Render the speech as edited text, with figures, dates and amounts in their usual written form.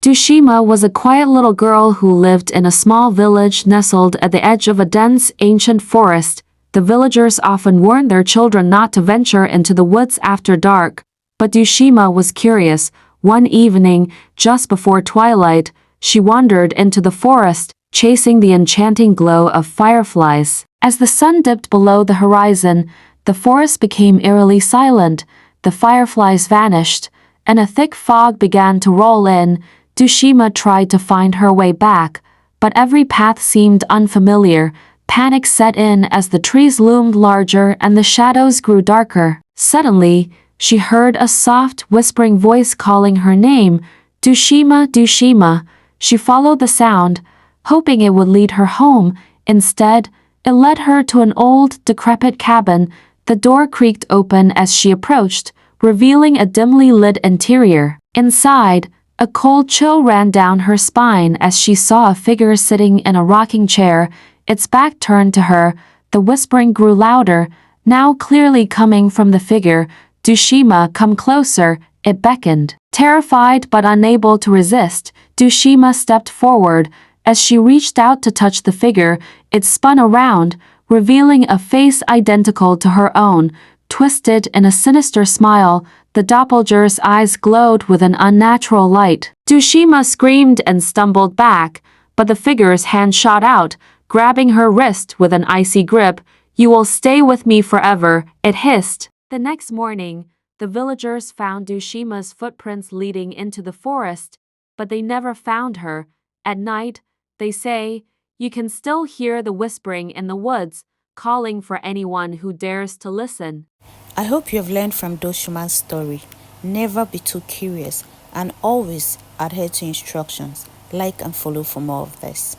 Dooshima was a quiet little girl who lived in a small village nestled at the edge of a dense, ancient forest. The villagers often warned their children not to venture into the woods after dark, but Dooshima was curious. One evening, just before twilight, she wandered into the forest, chasing the enchanting glow of fireflies. As the sun dipped below the horizon, the forest became eerily silent. The fireflies vanished, and a thick fog began to roll in. Dooshima tried to find her way back, but every path seemed unfamiliar. Panic set in as the trees loomed larger and the shadows grew darker. Suddenly, she heard a soft, whispering voice calling her name, "Dooshima, Dooshima." She followed the sound, hoping it would lead her home. Instead, it led her to an old, decrepit cabin. The door creaked open as she approached, revealing a dimly lit interior. Inside, a cold chill ran down her spine as she saw a figure sitting in a rocking chair, its back turned to her. The whispering grew louder, now clearly coming from the figure. "Dooshima, come closer," it beckoned. Terrified but unable to resist, Dooshima stepped forward. As she reached out to touch the figure, it spun around, revealing a face identical to her own. Twisted in a sinister smile, the doppelganger's eyes glowed with an unnatural light. Dooshima screamed and stumbled back, but the figure's hand shot out, grabbing her wrist with an icy grip. "You will stay with me forever," it hissed. The next morning, the villagers found Dooshima's footprints leading into the forest, but they never found her. At night, they say, you can still hear the whispering in the woods, calling for anyone who dares to listen. I hope you have learned from Dooshima's story. Never be too curious and always adhere to instructions. Like and follow for more of this.